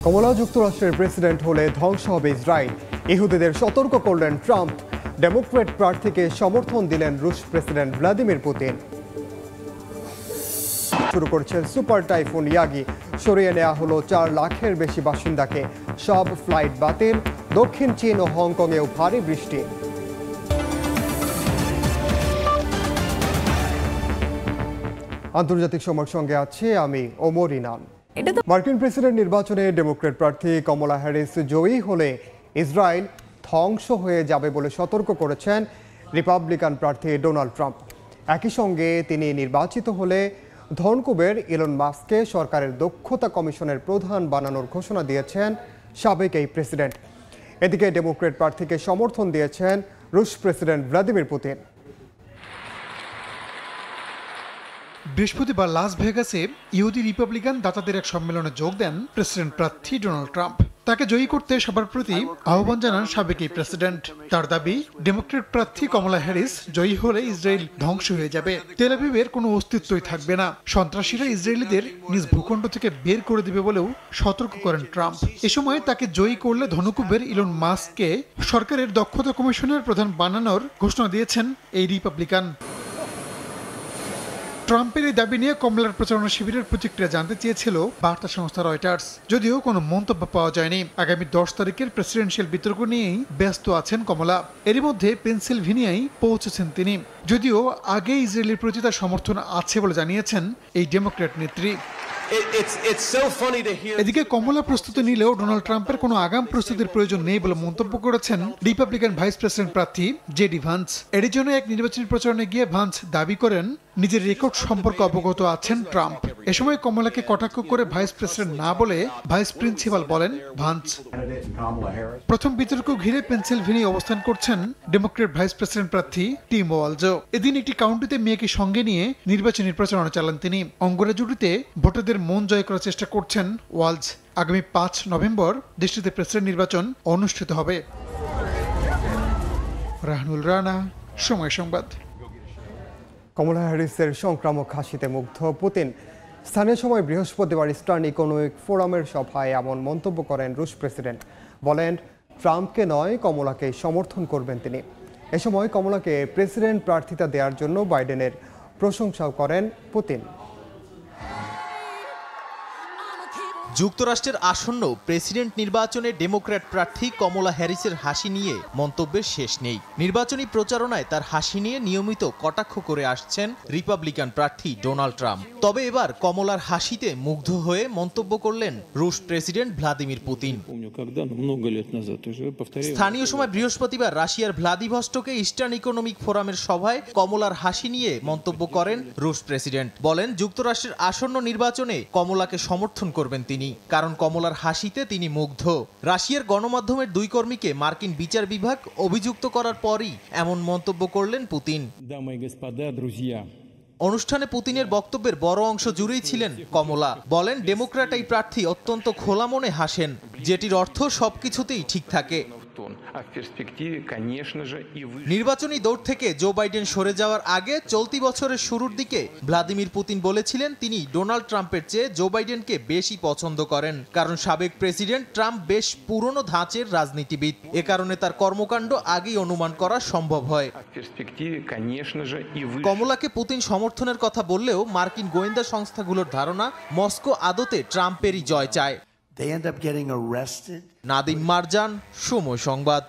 কমলা যুক্তরাষ্ট্রের প্রেসিডেন্ট হলে ধ্বংস হবে ইসরায়েল, ইহুদিদের সতর্ক করলেন ট্রাম্প। ডেমোক্র্যাট প্রার্থীকে সমর্থন দিলেন রুশ প্রেসিডেন্ট ভ্লাদিমির পুতিন। শুরু করছেন সুপার টাইফুন ইয়াগি, সরিয়ে নেওয়া হলো 4 লাখের বেশি বাসিন্দাকে, সব ফ্লাইট বাতিল। দক্ষিণ চীন ও হংকংয়েও ভারী বৃষ্টি। আন্তর্জাতিক সময়ের সঙ্গে আছে আমি ওমর ইনাম। মার্কিন প্রেসিডেন্ট নির্বাচনে ডেমোক্র্যাট প্রার্থী কমলা হ্যারিস জয়ী হলে ইসরায়েল ধ্বংস হয়ে যাবে বলে সতর্ক করেছেন রিপাবলিকান প্রার্থী ডোনাল্ড ট্রাম্প। একই সঙ্গে তিনি নির্বাচিত হলে ধনকুবের ইলন মাস্ককে সরকারের দক্ষতা কমিশনের প্রধান বানানোর ঘোষণা দিয়েছেন সাবেক এই প্রেসিডেন্ট। এদিকে ডেমোক্র্যাট প্রার্থীকে সমর্থন দিয়েছেন রুশ প্রেসিডেন্ট ভ্লাদিমির পুতিন। বৃহস্পতিবার লাস ভেগাসে ইহুদি রিপাবলিকান দাতাদের এক সম্মেলনে যোগ দেন প্রেসিডেন্ট প্রার্থী ডোনাল্ড ট্রাম্প। তাকে জয়ী করতে সবার প্রতি আহ্বান জানান সাবেক এই প্রেসিডেন্ট। তার দাবি, ডেমোক্র্যাট প্রার্থী কমলা হ্যারিস জয়ী হলে ইসরায়েল ধ্বংস হয়ে যাবে, তেল আভিভের কোনো অস্তিত্বই থাকবে না, সন্ত্রাসীরা ইসরায়েলিদের নিজ ভূখণ্ড থেকে বের করে দিবে বলেও সতর্ক করেন ট্রাম্প। এ সময় তাকে জয়ী করলে ধনকুবের ইলন মাস্ককে সরকারের দক্ষতা কমিশনের প্রধান বানানোর ঘোষণা দিয়েছেন এই রিপাবলিকান। ট্রাম্পের এই দাবি নিয়ে কমলার প্রচারণা শিবিরের প্রতিক্রিয়া জানতে চেয়েছিল বার্তা সংস্থা রয়টার্স, যদিও কোনো মন্তব্য পাওয়া যায়নি। আগামী 10 তারিখের প্রেসিডেন্সিয়াল বিতর্ক নিয়েই ব্যস্ত আছেন কমলা। এরই মধ্যে পেনসিলভেনিয়ায় পৌঁছেছেন তিনি, যদিও আগে ইসরায়েলের প্রতি তার সমর্থন আছে বলে জানিয়েছেন এই ডেমোক্র্যাট নেত্রী। এদিকে কমলা প্রস্তুতি নিলেও ডোনাল্ড ট্রাম্পের কোনো আগাম প্রস্তুতির প্রয়োজন নেই বলে মন্তব্য করেছেন রিপাবলিকান ভাইস প্রেসিডেন্ট প্রার্থী জেডি ভান্স। এর জন্য এক নির্বাচনী প্রচারণে গিয়ে ভান্স দাবি করেন নিজের রেকর্ড সম্পর্কে অবগত আছেন ট্রাম্প। এ সময় কমলাকে কটাক্ষ করে ভাইস প্রেসিডেন্ট না বলে ভাইস প্রিন্সিপাল বলেন ভান্স। প্রথম বিতর্ক ঘিরে পেনসিলভেনিয়া অবস্থান করছেন ডেমোক্র্যাট ভাইস প্রেসিডেন্ট প্রার্থী টিম ওয়ালজো। এদিন একটি কাউন্টিতে মেয়েকে সঙ্গে নিয়ে নির্বাচনী প্রচারণা চালান তিনি। অঙ্গরাজুড়িতে ভোটারদের মন জয় করার চেষ্টা করছেন ওয়ালজ। আগামী 5 নভেম্বর দেশটিতে প্রেসিডেন্ট নির্বাচন অনুষ্ঠিত হবে। রাহনুল রানা, সময় সংবাদ। কমলা হ্যারিসের সংক্রামক হাসিতে মুগ্ধ পুতিন। স্থানীয় সময় বৃহস্পতিবার ইস্টার্ন ইকোনমিক ফোরামের সভায় এমন মন্তব্য করেন রুশ প্রেসিডেন্ট। বলেন, ট্রাম্পকে নয় কমলাকে সমর্থন করবেন তিনি। এ সময় কমলাকে প্রেসিডেন্ট প্রার্থিতা দেওয়ার জন্য বাইডেনের প্রশংসাও করেন পুতিন। যুক্তরাষ্ট্রের আসন্ন প্রেসিডেন্ট নির্বাচনে ডেমোক্র্যাট প্রার্থী কমলা হ্যারিসের হাসি নিয়ে মন্তব্যের শেষ নেই। নির্বাচনী প্রচারণায় তার হাসি নিয়ে নিয়মিত কটাক্ষ করে আসছেন রিপাবলিকান প্রার্থী ডোনাল্ড ট্রাম্প। তবে এবার কমলার হাসিতে মুগ্ধ হয়ে মন্তব্য করলেন রুশ প্রেসিডেন্ট ভ্লাদিমির পুতিন। স্থানীয় সময় বৃহস্পতিবার রাশিয়ার ভ্লাদিভস্টকে ইস্টার্ন ইকোনমিক ফোরামের সভায় কমলার হাসি নিয়ে মন্তব্য করেন রুশ প্রেসিডেন্ট। বলেন, যুক্তরাষ্ট্রের আসন্ন নির্বাচনে কমলাকে সমর্থন করবেন তিনি, কারণ কমলার হাসিতে তিনি মুগ্ধ। রাশিয়ার গণমাধ্যমের 2 কর্মীকে মার্কিন বিচার বিভাগ অভিযুক্ত করার পরই এমন মন্তব্য করলেন পুতিন। অনুষ্ঠানে পুতিনের বক্তব্যের বড় অংশ জুড়েই ছিলেন কমলা। বলেন, ডেমোক্র্যাট এই প্রার্থী অত্যন্ত খোলা মনে হাসেন, যেটির অর্থ সবকিছুতেই ঠিক থাকে। নির্বাচনী দৌড় থেকে জো বাইডেন সরে যাওয়ার আগে চলতি বছরের শুরুর দিকে ভ্লাদিমির পুতিন বলেছিলেন তিনি ডোনাল্ড ট্রাম্পের চেয়ে জো বাইডেনকে বেশি পছন্দ করেন, কারণ সাবেক প্রেসিডেন্ট ট্রাম্প বেশ পুরনো ধাঁচের রাজনীতিবিদ। এ কারণে তার কর্মকাণ্ড আগেই অনুমান করা সম্ভব হয়। কমলাকে পুতিন সমর্থনের কথা বললেও মার্কিন গোয়েন্দা সংস্থাগুলোর ধারণা মস্কো আদতে ট্রাম্পেরই জয় চায়। নাদিম মারজান, সময় সংবাদ।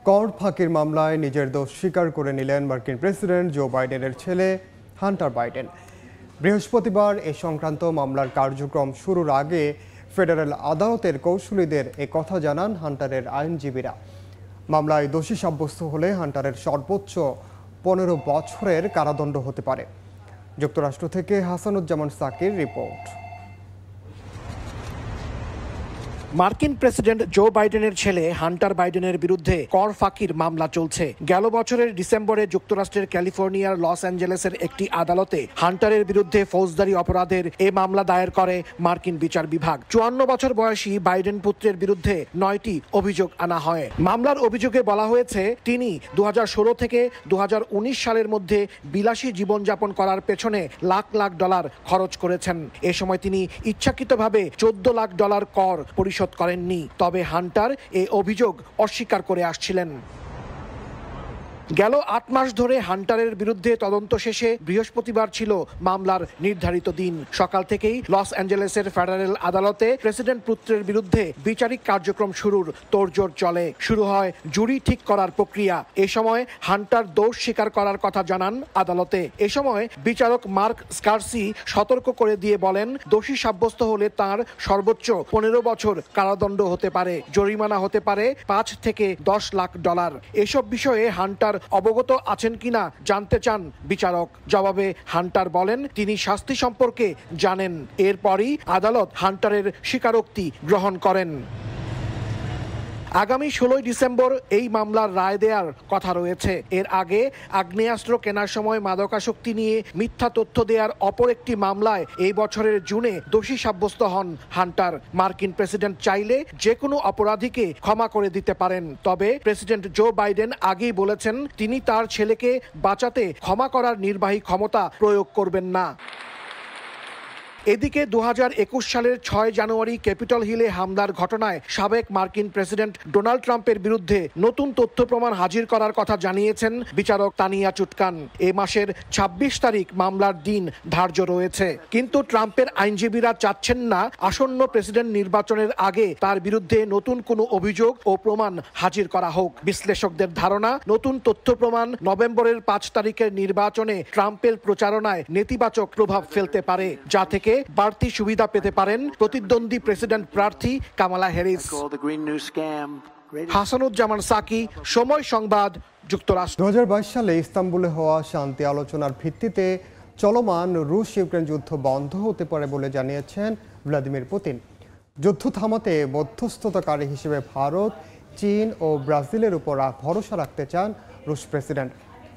কর ফাঁকির মামলায় নিজের দোষ স্বীকার করে নিলেন মার্কিন প্রেসিডেন্ট জো বাইডেনের ছেলে হান্টার বাইডেন। বৃহস্পতিবার এ সংক্রান্ত মামলার কার্যক্রম শুরুর আগে ফেডারেল আদালতের কৌঁসুলিদের এ কথা জানান হান্টারের আইনজীবীরা। মামলায় দোষী সাব্যস্ত হলে হান্টারের সর্বোচ্চ 15 বছরের কারাদণ্ড হতে পারে। যুক্তরাষ্ট্র থেকে হাসানুজ্জামান সাকির রিপোর্ট। মার্কিন প্রেসিডেন্ট জো বাইডেনের ছেলে হান্টার বাইডেনের বিরুদ্ধে কর ফাঁকির মামলা চলছে। গেল বছরের ডিসেম্বরে যুক্তরাষ্ট্রের ক্যালিফোর্নিয়ার লস অ্যাঞ্জেলেসের একটি আদালতে হান্টারের বিরুদ্ধে ফৌজদারি অপরাধের এ মামলা দায়ের করে মার্কিন বিচার বিভাগ। 54 বছর বয়সী বাইডেন পুত্রের বিরুদ্ধে 9টি অভিযোগ আনা হয়। মামলার অভিযোগে বলা হয়েছে তিনি 2016 থেকে 2019 সালের মধ্যে বিলাসী জীবনযাপন করার পেছনে লাখ লাখ ডলার খরচ করেছেন। এ সময় তিনি ইচ্ছাকৃতভাবে $14 লাখ কর পরিশোধ করেননি। তবে হান্টার এই অভিযোগ অস্বীকার করে আসছিলেন। গেল 8 মাস ধরে হান্টারের বিরুদ্ধে তদন্ত শেষে বৃহস্পতিবার ছিল মামলার নির্ধারিত দিন। সকাল থেকেই লস অ্যাঞ্জেলেসের ফেডারেল আদালতে প্রেসিডেন্ট পুত্রের বিরুদ্ধে বিচারিক কার্যক্রম শুরুর তোড়জোড় চলে। শুরু হয় জুরি ঠিক করার প্রক্রিয়া। এ সময় হান্টার দোষ স্বীকার করার কথা জানান আদালতে। এ সময় বিচারক মার্ক স্কার্সি সতর্ক করে দিয়ে বলেন, দোষী সাব্যস্ত হলে তার সর্বোচ্চ 15 বছর কারাদণ্ড হতে পারে, জরিমানা হতে পারে $5 থেকে $10 লাখ। এসব বিষয়ে হান্টার অবগত আছেন কিনা জানতে চান বিচারক। জবাবে হান্টার বলেন তিনি শাস্তি সম্পর্কে জানেন। এরপরই আদালত হান্টারের স্বীকারোক্তি গ্রহণ করেন। আগামী 16 ডিসেম্বর এই মামলার রায় দেওয়ার কথা রয়েছে। এর আগে আগ্নেয়াস্ত্র কেনার সময় মাদকাসক্তি নিয়ে মিথ্যা তথ্য দেওয়ার অপর একটি মামলায় এই বছরের জুনে দোষী সাব্যস্ত হন হান্টার। মার্কিন প্রেসিডেন্ট চাইলে যে কোনো অপরাধীকে ক্ষমা করে দিতে পারেন। তবে প্রেসিডেন্ট জো বাইডেন আগেই বলেছেন তিনি তার ছেলেকে বাঁচাতে ক্ষমা করার নির্বাহী ক্ষমতা প্রয়োগ করবেন না। এদিকে 2021 সালের 6 জানুয়ারি ক্যাপিটল হিলে হামলার ঘটনায় সাবেক মার্কিন প্রেসিডেন্ট ডোনাল্ড ট্রাম্পের বিরুদ্ধে নতুন তথ্য প্রমাণ হাজির করার কথা জানিয়েছেন বিচারক তানিয়া চুটকান। এ মাসের 26 তারিখ মামলার দিন ধার্য রয়েছে। কিন্তু ট্রাম্পের আইনজীবীরা চাচ্ছেন না আসন্ন প্রেসিডেন্ট নির্বাচনের আগে তার বিরুদ্ধে নতুন কোনো অভিযোগ ও প্রমাণ হাজির করা হোক। বিশ্লেষকদের ধারণা, নতুন তথ্য প্রমাণ নভেম্বরের 5 তারিখের নির্বাচনে ট্রাম্পের প্রচারণায় নেতিবাচক প্রভাব ফেলতে পারে, যা থেকে বাড়তি সুবিধা পেতে পারেন প্রতিদ্বন্দ্বী প্রেসিডেন্ট প্রার্থী কামালা হ্যারিস। হাসানুজ্জামান সাকি, সময় সংবাদ, যুক্তরাষ্ট্র। 2022 সালে ইস্তাম্বুলে হওয়া শান্তি আলোচনার ভিত্তিতে চলমান রুশ ইউক্রেন যুদ্ধ বন্ধ হতে পারে বলে জানিয়েছেন ভ্লাদিমির পুতিন। যুদ্ধ থামাতে মধ্যস্থতাকারী হিসেবে ভারত, চীন ও ব্রাজিলের উপর ভরসা রাখতে চান রুশ প্রেসিডেন্ট।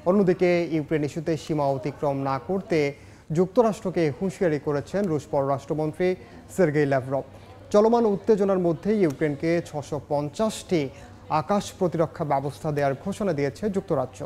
অন্যদিকে ইউক্রেন ইস্যুতে সীমা অতিক্রম না করতে যুক্তরাষ্ট্রকে হুঁশিয়ারি করেছেন রুশ পররাষ্ট্রমন্ত্রী সের্গেই ল্যাভরভ। চলমান উত্তেজনার মধ্যে ইউক্রেনকে 650টি আকাশ প্রতিরক্ষা ব্যবস্থা দেওয়ার ঘোষণা দিয়েছে যুক্তরাজ্য।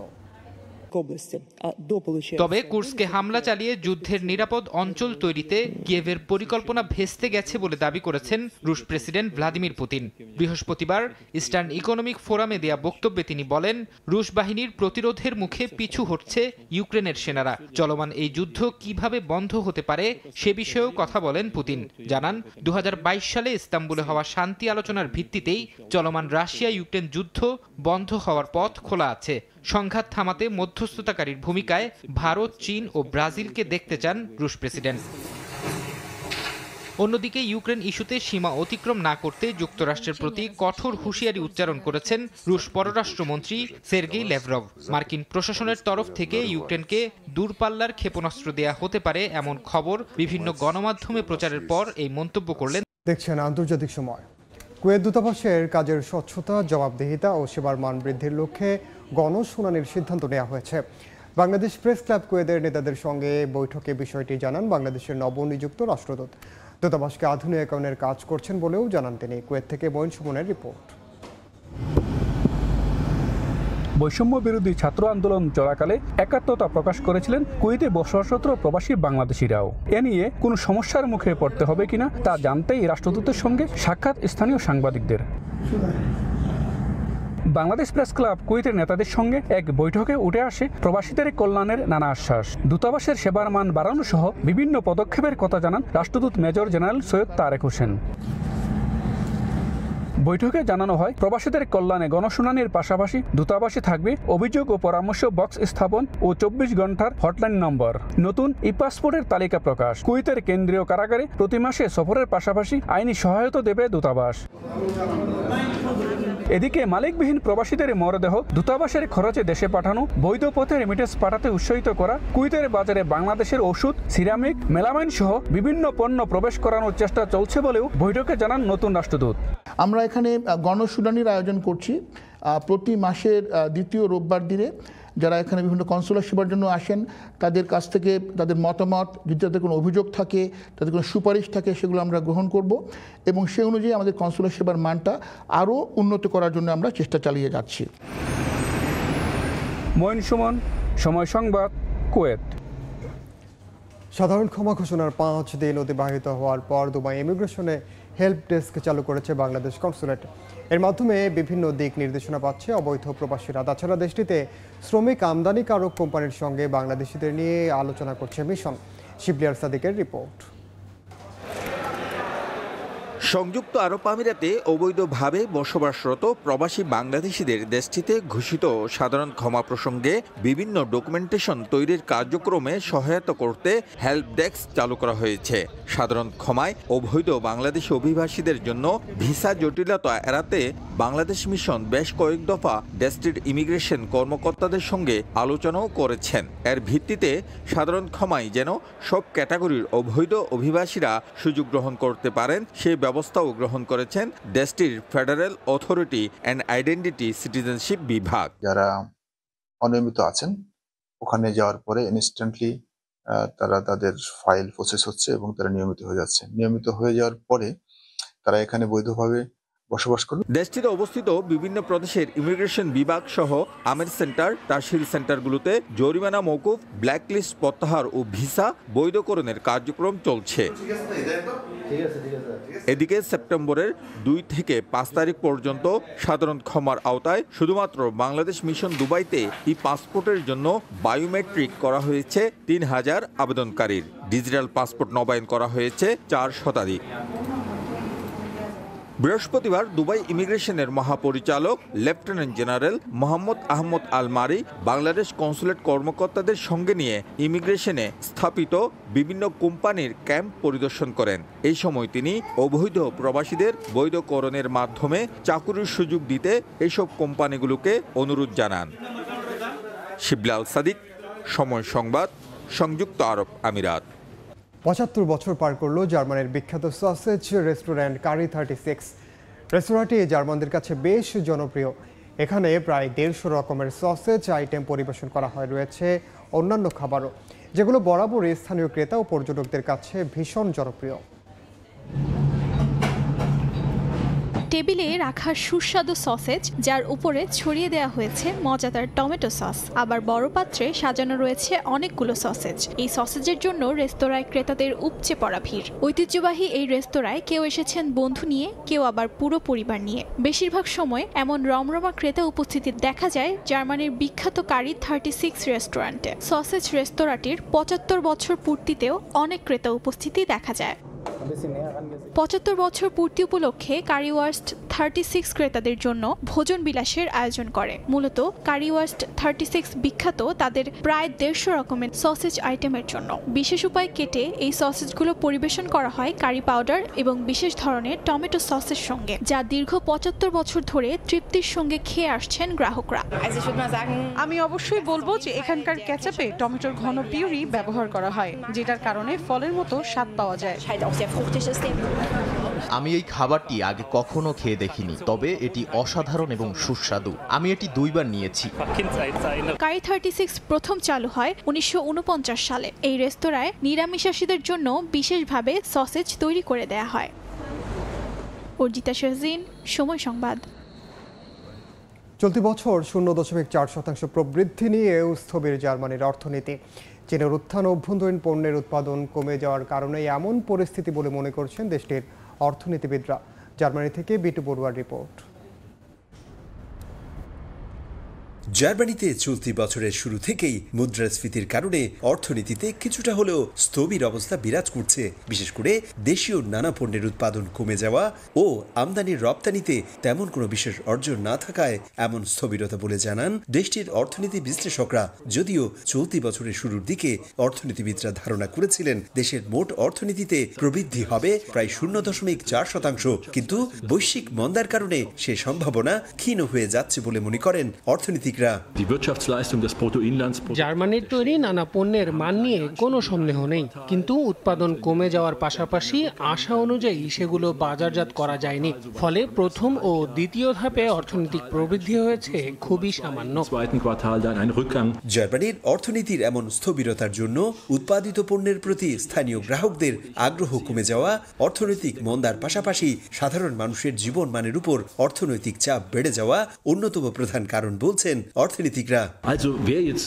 তবে কুর্স্কে হামলা চালিয়ে যুদ্ধের নিরাপদ অঞ্চল তৈরিতে কিয়েভের পরিকল্পনা ভেস্তে গেছে বলে দাবি করেছেন রুশ প্রেসিডেন্ট ভ্লাদিমির পুতিন। বৃহস্পতিবার ইস্টার্ন ইকোনমিক ফোরামে দেয়া বক্তব্যে তিনি বলেন, রুশ বাহিনীর প্রতিরোধের মুখে পিছু হটছে ইউক্রেনের সেনারা। চলমান এই যুদ্ধ কিভাবে বন্ধ হতে পারে সে বিষয়েও কথা বলেন পুতিন। জানান, 2022 সালে ইস্তাম্বুলে হওয়া শান্তি আলোচনার ভিত্তিতেই চলমান রাশিয়া ইউক্রেন যুদ্ধ বন্ধ হওয়ার পথ খোলা আছে। সংঘাত থামাতে মধ্যস্থতাকারীর ভূমিকায় ভারত, চীন ও ব্রাজিলকে দেখতে চান রুশ প্রেসিডেন্ট। অন্যদিকে ইউক্রেন ইস্যুতে সীমা অতিক্রম না করতে যুক্তরাষ্ট্রের প্রতি কঠোর হুঁশিয়ারি উচ্চারণ করেছেন রুশ পররাষ্ট্রমন্ত্রী সের্গেই ল্যাভরভ। মার্কিন প্রশাসনের তরফ থেকে ইউক্রেনকে দূরপাল্লার ক্ষেপণাস্ত্র দেয়া হতে পারে এমন খবর বিভিন্ন গণমাধ্যমে প্রচারের পর এই মন্তব্য করলেন। দেখছেন আন্তর্জাতিক সময়। কুয়েত দূতাবাসের কাজের স্বচ্ছতা, জবাবদিহিতা ও সেবার মান বৃদ্ধির লক্ষ্যে গণশুনানির সিদ্ধান্ত নেওয়া হয়েছে। বাংলাদেশ প্রেস ক্লাব কুয়েতের নেতাদের সঙ্গে বৈঠকে বিষয়টি জানান বাংলাদেশের নবনিযুক্ত রাষ্ট্রদূত। দূতাবাসকে আধুনিকায়নের কাজ করছেন বলেও জানান তিনি। কুয়েত থেকে মঈন সুমনের রিপোর্ট। বৈষম্য বিরোধী ছাত্র আন্দোলন চলাকালে একাত্মতা প্রকাশ করেছিলেন কুয়েতে বসবাসরত প্রবাসী বাংলাদেশিরাও। এ নিয়ে কোনো সমস্যার মুখে পড়তে হবে কিনা তা জানতেই রাষ্ট্রদূতের সঙ্গে সাক্ষাৎ স্থানীয় সাংবাদিকদের। বাংলাদেশ প্রেস ক্লাব কুয়েতের নেতাদের সঙ্গে এক বৈঠকে উঠে আসে প্রবাসীদের কল্যাণের নানা আশ্বাস। দূতাবাসের সেবার মান বাড়ানো সহ বিভিন্ন পদক্ষেপের কথা জানান রাষ্ট্রদূত মেজর জেনারেল সৈয়দ তারেক হোসেন। বৈঠকে জানানো হয়, প্রবাসীদের কল্যাণে গণশুনানির পাশাপাশি দূতাবাসে থাকবে অভিযোগ ও পরামর্শ বক্স স্থাপন ও 24 ঘন্টার হটলাইন নম্বর। নতুন ই পাসপোর্টের তালিকা প্রকাশ। কুয়েতের কেন্দ্রীয় কারাগারে প্রতি মাসে সফরের পাশাপাশি আইনি সহায়তা দেবে দূতাবাস। এদিকে মালিকবিহীন প্রবাসীদের মরদেহ দূতাবাসের খরচে দেশে পাঠানো, বৈধ পথে রেমিটেন্স পাঠাতে উৎসাহিত করা, কুয়েতের বাজারে বাংলাদেশের ওষুধ, সিরামিক, মেলামাইন সহ বিভিন্ন পণ্য প্রবেশ করানোর চেষ্টা চলছে বলেও বৈঠকে জানান নতুন রাষ্ট্রদূত। আমরা এখানে গণশুনানির আয়োজন করছি প্রতি মাসের দ্বিতীয় রোববার দিনে। যারা এখানে বিভিন্ন কনসুলার সেবার জন্য আসেন তাদের কাছ থেকে তাদের মতামত, যদি তাদের কোনো অভিযোগ থাকে, তাদের কোনো সুপারিশ থাকে, সেগুলো আমরা গ্রহণ করব এবং সে অনুযায়ী আমাদের কনসুলার সেবার মানটা আরও উন্নত করার জন্য আমরা চেষ্টা চালিয়ে যাচ্ছি। মঈন সুমন, সময় সংবাদ, কুয়েত। সাধারণ ক্ষমা ঘোষণার 5 দিন অতিবাহিত হওয়ার পর দুবাই ইমিগ্রেশনে হেল্প ডেস্ক চালু করেছে বাংলাদেশ কনসুলেট। এর মাধ্যমে বিভিন্ন দিক নির্দেশনা পাচ্ছে অবৈধ প্রবাসীরা। তাছাড়া দেশটিতে শ্রমিক আমদানিকারক কোম্পানির সঙ্গে বাংলাদেশিদের নিয়ে আলোচনা করছে মিশন। শিবলিয়ার সাদিকের রিপোর্ট। সংযুক্ত আরব আমিরাতে অবৈধভাবে বসবাসরত প্রবাসী বাংলাদেশিদের দেশটিতে ঘোষিত সাধারণ ক্ষমা প্রসঙ্গে বিভিন্ন ডকুমেন্টেশন তৈরির কার্যক্রমে সহায়তা করতে হেল্প ডেস্ক চালু করা হয়েছে। সাধারণ ক্ষমায় অবৈধ বাংলাদেশি অভিবাসীদের জন্য ভিসা জটিলতা এড়াতে বাংলাদেশ মিশন বেশ কয়েক দফা দেশটির ইমিগ্রেশন কর্মকর্তাদের সঙ্গে আলোচনাও করেছেন। এর ভিত্তিতে সাধারণ ক্ষমায় যেন সব ক্যাটাগরির অবৈধ অভিবাসীরা সুযোগ গ্রহণ করতে পারেন সেই ব্যবস্থাও গ্রহণ করেছেন দেশটির federal authority and identity citizenship বিভাগ। যারা অনিয়মিত আছেন ওখানে যাওয়ার পরে ইনস্ট্যান্টলি তারা তাদের ফাইল প্রসেস হচ্ছে এবং তারা নিয়মিত হয়ে যাচ্ছে। নিয়মিত হয়ে যাওয়ার পরে তারা এখানে বৈধভাবে বসবাস করবে। দেশটিতে অবস্থিত বিভিন্ন প্রদেশের ইমিগ্রেশন বিভাগ সহ আমের সেন্টার, টারশিরি সেন্টারগুলোতে জরিমানা মওকুফ, ব্ল্যাকলিস্ট প্রত্যাহার ও ভিসা বৈধকরণের কার্যক্রম চলছে। এদিকে সেপ্টেম্বরের 2 থেকে 5 তারিখ পর্যন্ত সাধারণ ক্ষমার আওতায় শুধুমাত্র বাংলাদেশ মিশন দুবাইতে পাসপোর্টের জন্য বায়োমেট্রিক করা হয়েছে 3000 আবেদনকারীর। ডিজিটাল পাসপোর্ট নবায়ন করা হয়েছে 4 শতাধিক। বৃহস্পতিবার দুবাই ইমিগ্রেশনের মহাপরিচালক লেফটেন্যান্ট জেনারেল মোহাম্মদ আহমদ আল মারি বাংলাদেশ কনসুলেট কর্মকর্তাদের সঙ্গে নিয়ে ইমিগ্রেশনে স্থাপিত বিভিন্ন কোম্পানির ক্যাম্প পরিদর্শন করেন। এই সময় তিনি অবৈধ প্রবাসীদের বৈধকরণের মাধ্যমে চাকুরির সুযোগ দিতে এইসব কোম্পানিগুলোকে অনুরোধ জানান। শিবলাল সাদিক, সময় সংবাদ, সংযুক্ত আরব আমিরাত। 75 বছর পার করলো জার্মানির বিখ্যাত সসেজ রেস্টুরেন্ট কারি 36। রেস্তোরাঁটি জার্মানদের কাছে বেশ জনপ্রিয়। এখানে প্রায় 150 রকমের সসেজ আইটেম পরিবেশন করা হয়। রয়েছে অন্যান্য খাবারও, যেগুলো বরাবরই স্থানীয় ক্রেতা ও পর্যটকদের কাছে ভীষণ জনপ্রিয়। টেবিলে রাখা সুস্বাদু সসেজ, যার উপরে ছড়িয়ে দেওয়া হয়েছে মজাদার টমেটো সস। আবার বড় পাত্রে সাজানো রয়েছে অনেকগুলো সসেজ। এই সসেজের জন্য রেস্তোরাঁয় ক্রেতাদের উপচে পড়া ভিড়। ঐতিহ্যবাহী এই রেস্তোরাঁয় কেউ এসেছেন বন্ধু নিয়ে, কেউ আবার পুরো পরিবার নিয়ে। বেশিরভাগ সময় এমন রমরমা ক্রেতা উপস্থিতি দেখা যায় জার্মানির বিখ্যাত কারি 36 রেস্টুরেন্টে। সসেজ রেস্তোরাঁটির 75 বছর পূর্তিতেও অনেক ক্রেতা উপস্থিতি দেখা যায়। 75 বছর পূর্তি উপলক্ষে কারিওয়ার্স্ট 36 ক্রেতাদের জন্য ভোজন বিলাসের আয়োজন করে। মূলত কারিওয়ার্স্ট 36 বিখ্যাত তাদের প্রায় 150 রকমের সসেজ আইটেমের জন্য। বিশেষ উপায় কেটে এই সসেজগুলো পরিবেশন করা হয় কারি পাউডার এবং বিশেষ ধরনের টমেটো সসের সঙ্গে, যা দীর্ঘ 75 বছর ধরে তৃপ্তির সঙ্গে খেয়ে আসছেন গ্রাহকরা। আমি অবশ্যই বলবো যে এখানকার কেচাপে টমেটোর ঘন পিউরি ব্যবহার করা হয়, যেটার কারণে ফলের মতো স্বাদ পাওয়া যায়। আমি এই খাবারটি আগে কখনো খেয়ে দেখিনি, তবে এটি অসাধারণ এবং সুস্বাদু। আমি এটি 2 বার নিয়েছি। কারি 36 প্রথম চালু হয় 1949 সালে। এই রেস্তোরাঁয় নিরামিষাশীদের জন্য বিশেষভাবে সসেজ তৈরি করে দেয়া হয়। অর্জিতা শাহজিন, সময় সংবাদ। চলতি বছর 0.4% প্রবৃদ্ধি নিয়ে স্থবির জার্মানির অর্থনীতি। চীনের উত্থান অভ্যন্তরীণ পণ্যের উৎপাদন কমে যাওয়ার কারণে এমন পরিস্থিতি বলে মনে করছেন দেশটির অর্থনীতিবিদরা। জার্মানি থেকে বিটু বড়ুয়ার রিপোর্ট। জার্মানিতে চলতি বছরের শুরু থেকেই মুদ্রাস্ফীতির কারণে অর্থনীতিতে কিছুটা হলেও স্থবির অবস্থা বিরাজ করছে। বিশেষ করে দেশীয় নানা পণ্যের উৎপাদন কমে যাওয়া ও আমদানির রপ্তানিতে তেমন কোনো বিশেষ অর্জন না থাকায় এমন স্থবিরতা বলে জানান দেশটির অর্থনীতি বিশ্লেষকরা। যদিও চলতি বছরের শুরুর দিকে অর্থনীতিবিদরা ধারণা করেছিলেন দেশের মোট অর্থনীতিতে প্রবৃদ্ধি হবে প্রায় 0.4%, কিন্তু বৈশ্বিক মন্দার কারণে সে সম্ভাবনা ক্ষীণ হয়ে যাচ্ছে বলে মনে করেন অর্থনীতিকরা। জার্মানির তৈরি নানা পণ্যের মান নিয়ে কোনো সন্দেহ নেই, কিন্তু উৎপাদন কমে যাওয়ার পাশাপাশি আশা অনুযায়ী সেগুলো বাজারজাত করা যায়নি। ফলে প্রথম ও দ্বিতীয় ধাপে অর্থনৈতিক প্রবৃদ্ধি হয়েছে খুবই সামান্য। জার্মানির অর্থনীতির এমন স্থবিরতার জন্য উৎপাদিত পণ্যের প্রতি স্থানীয় গ্রাহকদের আগ্রহ কমে যাওয়া, অর্থনৈতিক মন্দার পাশাপাশি সাধারণ মানুষের জীবন মানের উপর অর্থনৈতিক চাপ বেড়ে যাওয়া অন্যতম প্রধান কারণ বলছেন অর্থনীতিকরা।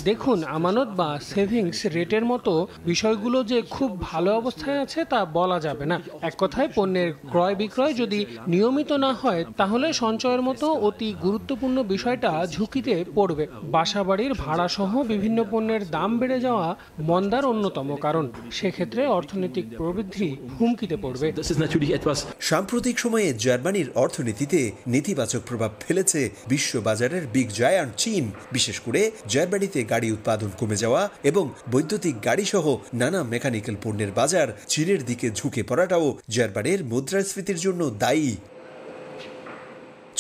দেখুন, আমানত বা সেভিংস রেটের মতো বিষয়গুলো যে খুব ভালো অবস্থায় আছে তা বলা যাবে না। এক কথায় পণ্যের ক্রয় বিক্রয় যদি নিয়মিত না হয় তাহলে সঞ্চয়ের মতো অতি গুরুত্বপূর্ণ বিষয়টা ঝুঁকিতে পড়বে। বাসাবাড়ির ভাড়া সহ বিভিন্ন পণ্যের দাম বেড়ে যাওয়া মন্দার অন্যতম কারণ। সেক্ষেত্রে অর্থনৈতিক প্রবৃদ্ধি হুমকিতে পড়বে। সাম্প্রতিক সময়ে জার্মানির অর্থনীতিতে নেতিবাচক প্রভাব ফেলেছে বিশ্ব বাজারের বিগ জায়ান্ট চীন। বিশেষ করে জার্মানিতে গাড়ি উৎপাদন কমে যাওয়া এবং বৈদ্যুতিক গাড়ি সহ নানা মেকানিক্যাল পণ্যের বাজার চীনের দিকে ঝুঁকে পড়াটাও জার্মানির মুদ্রাস্ফীতির জন্য দায়ী।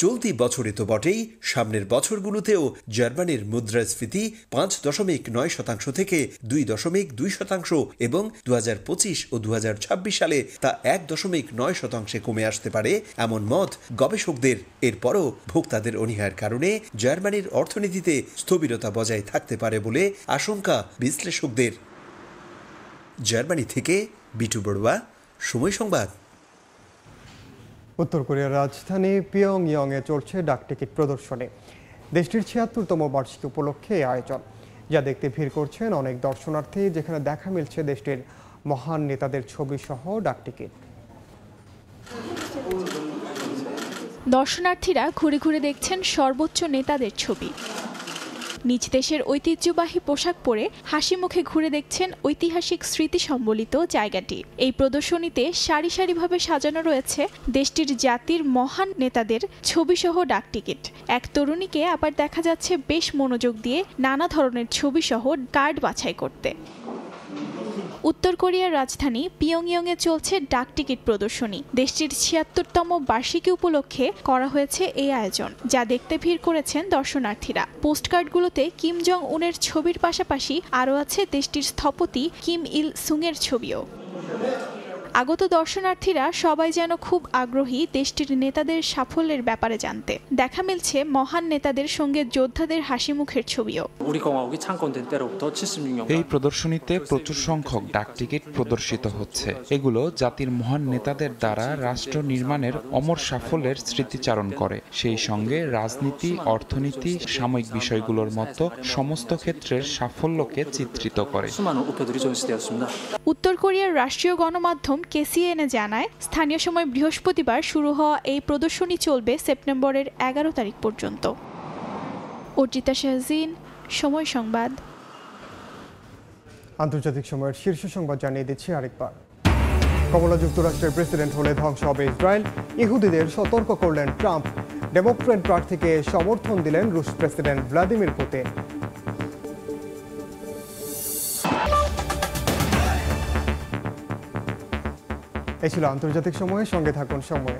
চলতি বছরে তো বটেই, সামনের বছরগুলোতেও জার্মানির মুদ্রাস্ফীতি 5.9% থেকে 2.2% এবং 2025 ও 2026 সালে তা 1.9% কমে আসতে পারে এমন মত গবেষকদের। এরপরও ভোক্তাদের অনীহার কারণে জার্মানির অর্থনীতিতে স্থবিরতা বজায় থাকতে পারে বলে আশঙ্কা বিশ্লেষকদের। জার্মানি থেকে বিটু বড়ুয়া, সময় সংবাদ। উত্তর কোরিয়ার রাজধানী পিয়ংইয়ংয়ে চলছে ডাকটিকিট প্রদর্শনী। দেশটির ৭৬তম বার্ষিকী উপলক্ষে এই আয়োজন, যা দেখতে ভিড় করছেন অনেক দর্শনার্থী, যেখানে দেখা মিলছে দেশটির মহান নেতাদের ছবি সহ ডাকটিকিট। দর্শনার্থীরা ঘুরে ঘুরে দেখছেন সর্বোচ্চ নেতাদের ছবি। নিজ দেশের ঐতিহ্যবাহী পোশাক পরে হাসি মুখে ঘুরে দেখছেন ঐতিহাসিক স্মৃতি সম্বলিত জায়গাটি। এই প্রদর্শনীতে সারি সারিভাবে সাজানো রয়েছে দেশটির জাতির মহান নেতাদের ছবিসহ ডাকটিকিট। এক তরুণীকে আবার দেখা যাচ্ছে বেশ মনোযোগ দিয়ে নানা ধরনের ছবিসহ কার্ড বাছাই করতে। উত্তর কোরিয়ার রাজধানী পিয়ংইয়ংয়ে চলছে ডাকটিকিট প্রদর্শনী। দেশটির ৭৬তম বার্ষিকী উপলক্ষে করা হয়েছে এই আয়োজন, যা দেখতে ভিড় করেছেন দর্শনার্থীরা। পোস্টকার্ডগুলোতে কিম জং উনের ছবির পাশাপাশি আরও আছে দেশটির স্থপতি কিম ইল সুংয়ের ছবিও। আগত দর্শনার্থীরা সবাই যেন খুব আগ্রহী দেশটির নেতাদের সাফল্যের ব্যাপারে জানতে। দেখা মিলছে মহান নেতাদের সঙ্গে যোদ্ধাদের হাসি মুখের ছবিও। এই প্রদর্শনীতে প্রচুর সংখ্যক ডাকটিকিট প্রদর্শিত হচ্ছে। এগুলো জাতির মহান নেতাদের দ্বারা রাষ্ট্র নির্মাণের অমর সাফল্যের স্মৃতিচারণ করে, সেই সঙ্গে রাজনীতি, অর্থনীতি, সাময়িক বিষয়গুলোর মতো সমস্ত ক্ষেত্রের সাফল্যকে চিত্রিত করে। উত্তর কোরিয়ার রাষ্ট্রীয় গণমাধ্যম KCNA জানায়, স্থানীয় সময় বৃহস্পতিবার শুরু হওয়া এই প্রদর্শনী চলবে সেপ্টেম্বরের 11 তারিখ পর্যন্ত। অর্জিতা শাহজিন, সময় সংবাদ। আন্তর্জাতিক সময়ের শীর্ষ সংবাদ জানিয়ে দিচ্ছি আরেকবার। কমলা যুক্তরাষ্ট্রের প্রেসিডেন্ট হলে ধ্বংস হবে ইসরায়েল, ইহুদিদের সতর্ক করলেন ট্রাম্প। ডেমোক্র্যাট প্রার্থীকে সমর্থন দিলেন রুশ প্রেসিডেন্ট ভ্লাদিমির পুতিন। এই ছিল আন্তর্জাতিক সময়ের সঙ্গে থাকুন সময়ে।